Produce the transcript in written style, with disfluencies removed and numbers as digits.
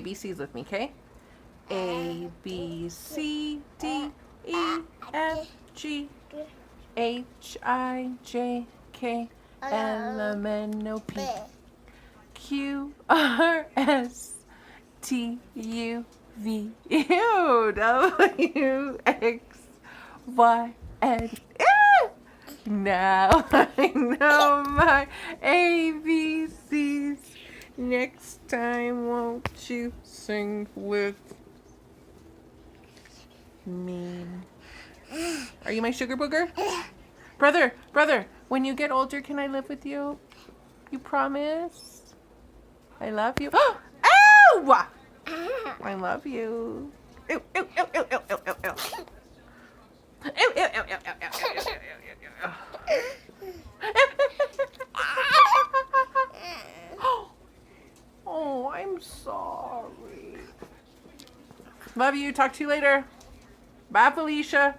ABCs with me, okay? A, B, C, D, E, F, G, H, I, J, K, L, M, N, O, P, Q, R, S, T, U, V, W, X, Y, and now I know my ABCs. Next time, won't you sing with me? Are you my sugar booger? Brother, when you get older, can I live with you? You promise? I love you. Ow! I love you. Ew, ew, ew, ew, ew, ew, ew, ew. Ew, ew, ew, ew, ew, ew, ew, ew, ew, ew. Oh, I'm sorry. Love you. Talk to you later. Bye, Felicia.